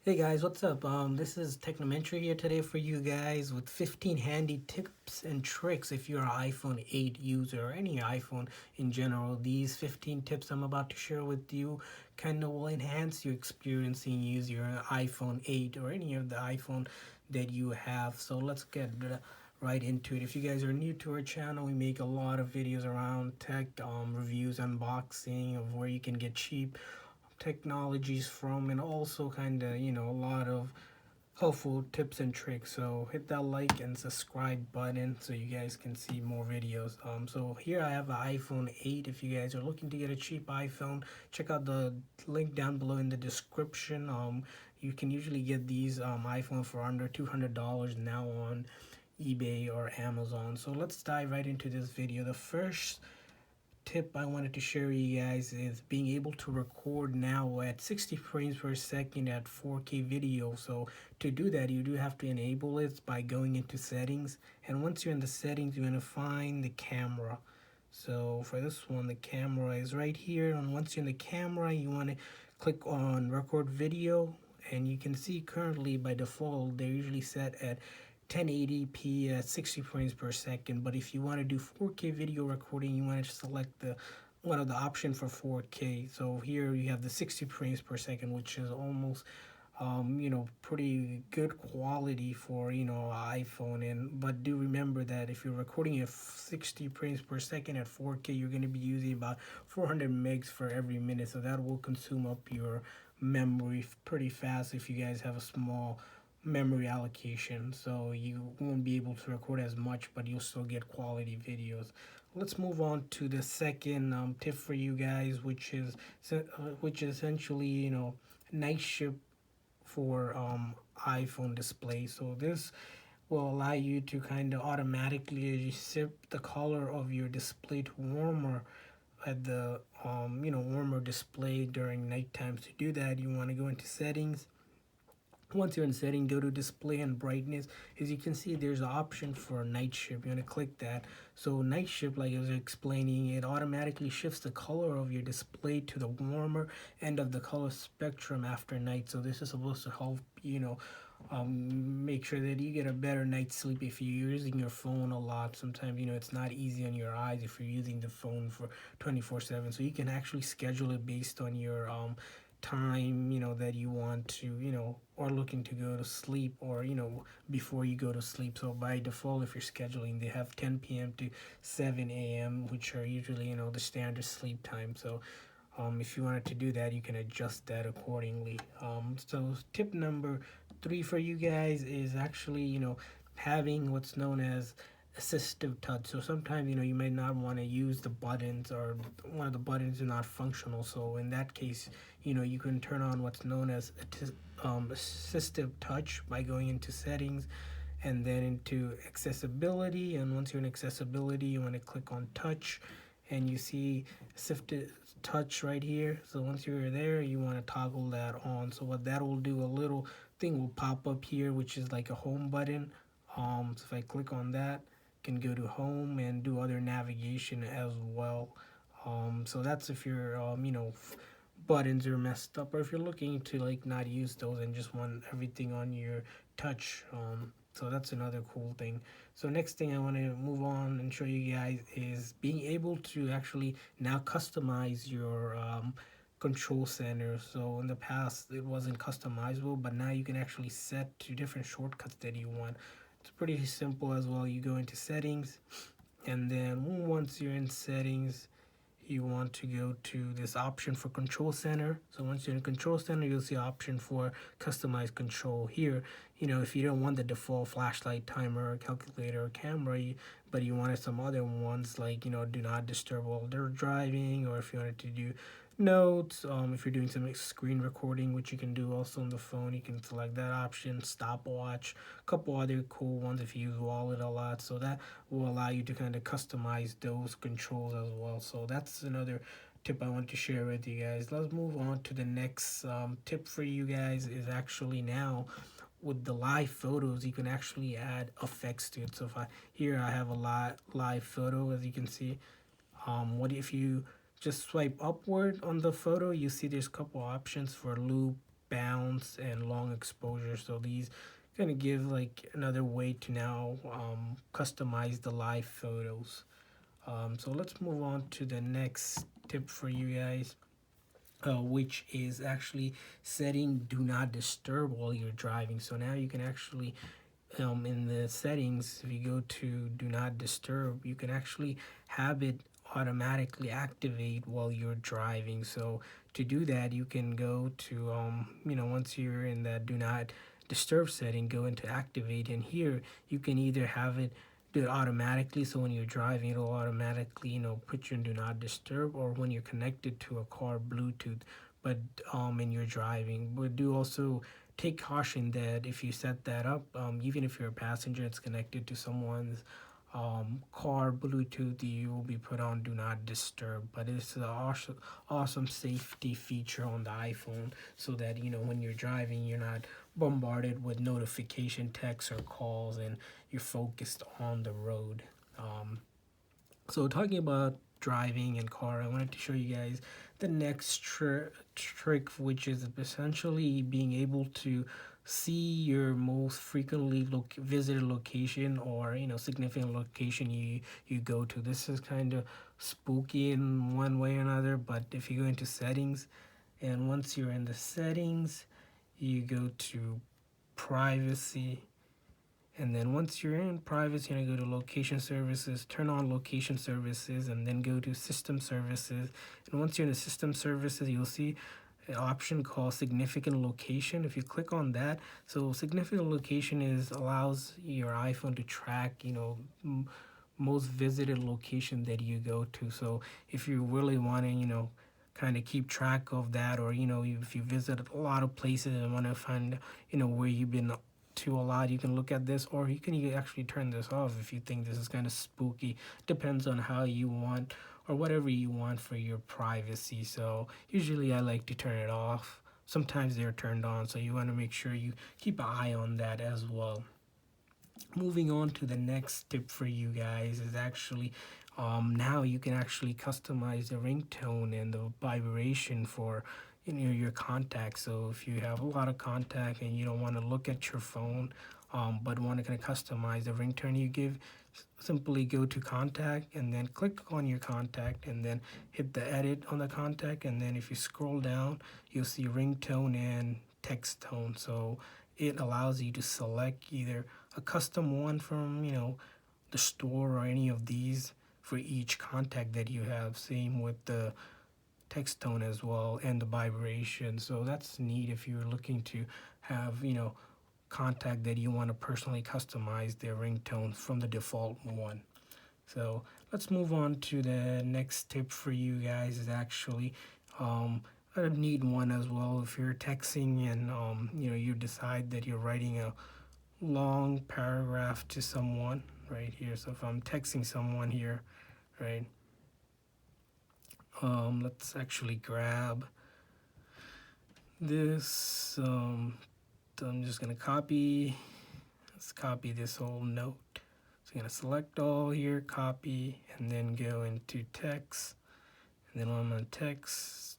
Hey guys, what's up? This is Technomentary here today for you guys with 15 handy tips and tricks if you're an iPhone 8 user or any iPhone in general. These 15 tips I'm about to share with you kind of will enhance your experience in using your iPhone 8 or any of the iPhone that you have. So let's get right into it. If you guys are new to our channel, we make a lot of videos around tech, reviews, unboxing of where you can get cheap technologies from, and also kind of a lot of helpful tips and tricks. So hit that like and subscribe button so you guys can see more videos. So here I have an iPhone 8. If you guys are looking to get a cheap iPhone, check out the link down below in the description. You can usually get these iPhone for under $200 now on eBay or Amazon. So let's dive right into this video. The first tip I wanted to share with you guys is being able to record now at 60 frames per second at 4K video. So to do that, you do have to enable it by going into settings, and once you're in the settings, you're going to find the camera. So for this one, the camera is right here, and once you're in the camera, you want to click on record video, and you can see currently by default they're usually set at 1080p at 60 frames per second. But if you want to do 4K video recording, you want to select the one of the option for 4K. So here you have the 60 frames per second, which is almost pretty good quality for iPhone. And but do remember that if you're recording at 60 frames per second at 4K, you're going to be using about 400 megs for every minute, so that will consume up your memory pretty fast if you guys have a small memory allocation. So you won't be able to record as much, but you'll still get quality videos. Let's move on to the second tip for you guys, which is essentially night shift for iPhone display. So this will allow you to kind of automatically shift the color of your display to warmer at the warmer display during nighttime. To do that, you want to go into settings. Once you're in setting, go to display and brightness. As you can see, there's an option for night shift. You're going to click that. So night shift, like I was explaining, it automatically shifts the color of your display to the warmer end of the color spectrum after night. So this is supposed to help make sure that you get a better night's sleep if you're using your phone a lot. Sometimes it's not easy on your eyes if you're using the phone for 24/7. So you can actually schedule it based on your time that you want to or looking to go to sleep, or before you go to sleep. So by default, if you're scheduling, they have 10 p.m. to 7 a.m., which are usually the standard sleep time. So if you wanted to do that, you can adjust that accordingly. So tip number 3 for you guys is actually having what's known as assistive touch. So sometimes you may not want to use the buttons, or one of the buttons is not functional. So in that case, you can turn on what's known as assistive touch by going into settings and then into accessibility. And once you're in accessibility, you want to click on touch, and you see assistive touch right here. So once you're there, you want to toggle that on. So what that will do, a little thing will pop up here, which is like a home button. So if I click on that, can go to home and do other navigation as well. So that's if your buttons are messed up, or if you're looking to like not use those and just want everything on your touch. So that's another cool thing. So next thing I want to move on and show you guys is being able to actually now customize your control center. So in the past it wasn't customizable, but now you can actually set to different shortcuts that you want. It's pretty simple as well. You go into settings, and then once you're in settings, you want to go to this option for control center. So once you're in control center, you'll see option for customize control here. If you don't want the default flashlight, timer, calculator, or camera, but you wanted some other ones like do not disturb while they're driving, or if you wanted to do notes, if you're doing some screen recording, which you can do also on the phone, you can select that option. Stopwatch, a couple other cool ones if you use wallet a lot. So that will allow you to kind of customize those controls as well. So that's another tip I want to share with you guys. Let's move on to the next tip for you guys. Is actually now with the live photos, you can actually add effects to it. So here I have a live photo, as you can see. What if you just swipe upward on the photo, you see there's a couple options for loop, bounce and long exposure. So these kind of give like another way to now customize the live photos. So let's move on to the next tip for you guys, which is actually setting do not disturb while you're driving. So now you can actually in the settings, if you go to do not disturb, you can actually have it automatically activate while you're driving. So to do that, you can go to once you're in that do not disturb setting, go into activate, and here you can either have it do it automatically, so when you're driving it'll automatically put you in do not disturb, or when you're connected to a car Bluetooth but and you're driving. But do also take caution that if you set that up, even if you're a passenger, it's connected to someone's car Bluetooth, you will be put on do not disturb. But it's an awesome safety feature on the iPhone, so that when you're driving, you're not bombarded with notification texts or calls, and you're focused on the road. So talking about driving and car, I wanted to show you guys the next trick, which is essentially being able to see your most frequently visited location, or significant location you go to. This is kind of spooky in one way or another, but if you go into settings, and once you're in the settings, you go to privacy, and then once you're in privacy, you're going to go to location services, turn on location services, and then go to system services. And once you're in the system services, you'll see an option called significant location. If you click on that, so significant location allows your iPhone to track, most visited location that you go to. So if you really want to, kind of keep track of that, or if you visit a lot of places and want to find, where you've been to a lot, you can look at this, or you can actually turn this off if you think this is kind of spooky. Depends on how you want, or whatever you want for your privacy. So usually I like to turn it off. Sometimes they're turned on, so you want to make sure you keep an eye on that as well. Moving on to the next tip for you guys is actually now you can actually customize the ringtone and the vibration for your contacts. So if you have a lot of contact and you don't want to look at your phone, but want to kind of customize the ringtone you give, simply go to contact and then click on your contact, and then hit the edit on the contact, and then if you scroll down, you'll see ringtone and text tone. So it allows you to select either a custom one from the store, or any of these for each contact that you have. Same with the text tone as well, and the vibration. So that's neat if you're looking to have contact that you want to personally customize their ringtone from the default one. So let's move on to the next tip for you guys. Is actually a neat one as well. If you're texting and you decide that you're writing a long paragraph to someone right here. So if I'm texting someone here, right, let's actually grab this. I'm just gonna let's copy this whole note. So I'm gonna select all here, copy, and then go into text. And then I'm gonna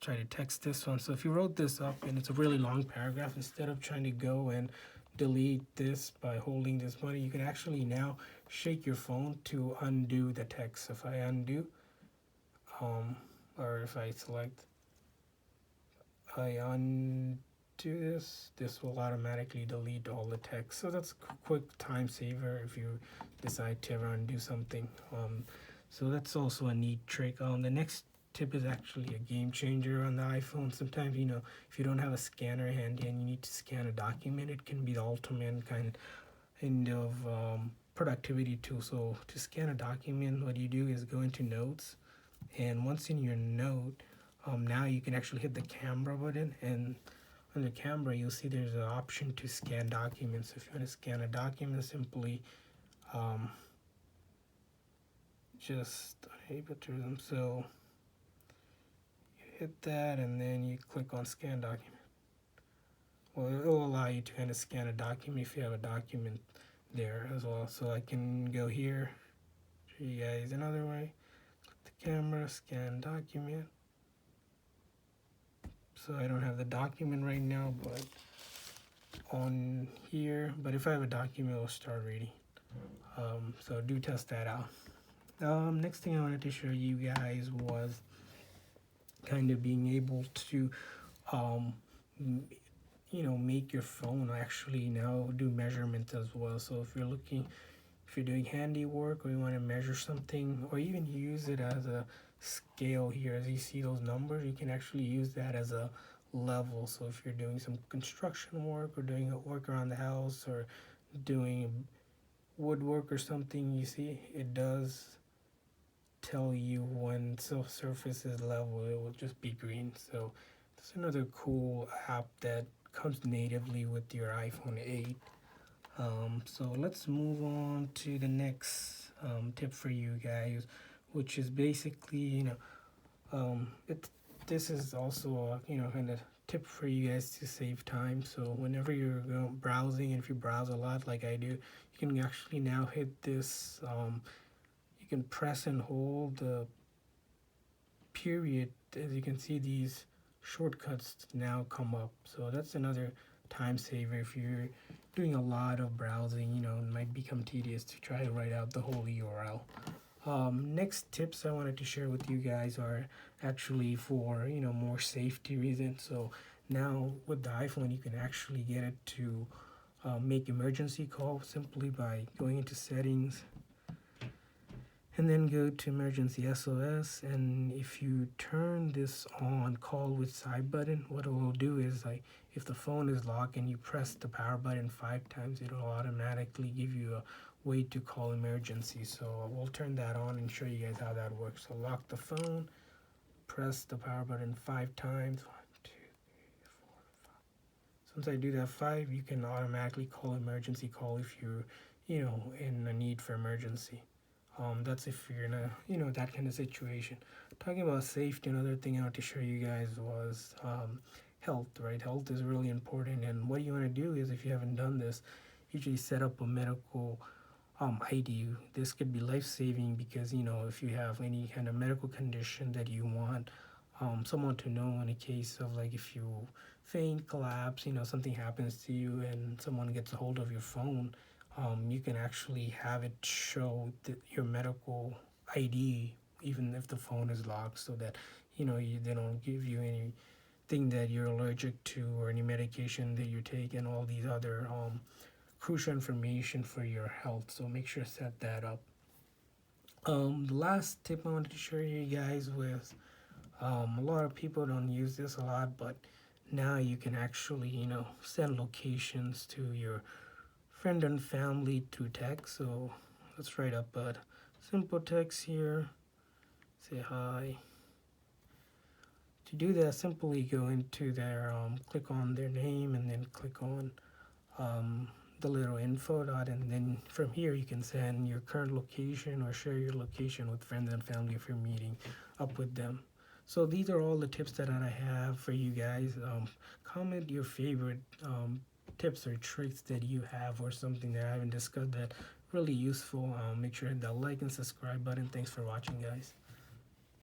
try to text this one. So if you wrote this up and it's a really long paragraph, instead of trying to go and delete this by holding this button, you can actually now shake your phone to undo the text. If I undo, or if I select, I undo this will automatically delete all the text. So that's a quick time saver if you decide to ever undo something. So that's also a neat trick. The next tip is actually a game changer on the iPhone. Sometimes if you don't have a scanner handy and you need to scan a document, it can be the ultimate kind of productivity tool. So to scan a document, what you do is go into notes, and once in your note, now you can actually hit the camera button, and on the camera you'll see there's an option to scan documents. If you want to scan a document, simply just enable tourism. So hit that, and then you click on scan document. Well, it will allow you to kind of scan a document if you have a document there as well. So I can go here, show you guys another way. Click the camera, scan document. so I don't have the document right now, but on here. But if I have a document, I'll start reading. So do test that out. Next thing I wanted to show you guys was kind of being able to, um, make your phone actually now do measurements as well. So if you're doing handiwork or you want to measure something, or even use it as a scale here, as you see those numbers, you can actually use that as a level. So if you're doing some construction work or doing work around the house or doing woodwork or something, you see it does tell you when surface is level, it will just be green. So that's another cool app that comes natively with your iPhone 8. So let's move on to the next tip for you guys, which is basically, this is also a, kind of tip for you guys to save time. So whenever you're browsing, and if you browse a lot like I do, you can actually now hit this. You can press and hold the period. As you can see, these shortcuts now come up. So that's another time saver if you're doing a lot of browsing. It might become tedious to try to write out the whole URL. Next tips I wanted to share with you guys are actually for more safety reasons. So now with the iPhone, you can actually get it to make emergency calls simply by going into settings and then go to emergency SOS. And if you turn this on, call with side button, what it will do is, like, if the phone is locked and you press the power button 5 times, it'll automatically give you a way to call emergency. So we'll turn that on and show you guys how that works. So lock the phone, press the power button 5 times. 1, 2, 3, 4, 5. Since I do that 5, you can automatically call emergency call if you're in a need for emergency. That's if you're in a that kind of situation. Talking about safety, another thing I want to show you guys was health. Right, health is really important, and what you want to do is, if you haven't done this, usually set up a medical ID. This could be life-saving because if you have any kind of medical condition that you want someone to know in a case of, like, if you faint, collapse, something happens to you and someone gets a hold of your phone, you can actually have it show your medical ID even if the phone is locked, so that they don't give you anything that you're allergic to or any medication that you take and all these other crucial information for your health. So make sure to set that up. The last tip I wanted to share you guys with, a lot of people don't use this a lot, but now you can actually send locations to your friend and family through text. So let's write up a simple text here, say hi. To do that, simply go into their click on their name and then click on the little info dot, and then from here you can send your current location or share your location with friends and family if you're meeting up with them. So these are all the tips that I have for you guys. Comment your favorite tips or tricks that you have, or something that I haven't discussed that really useful. Make sure to hit that like and subscribe button. Thanks for watching, guys.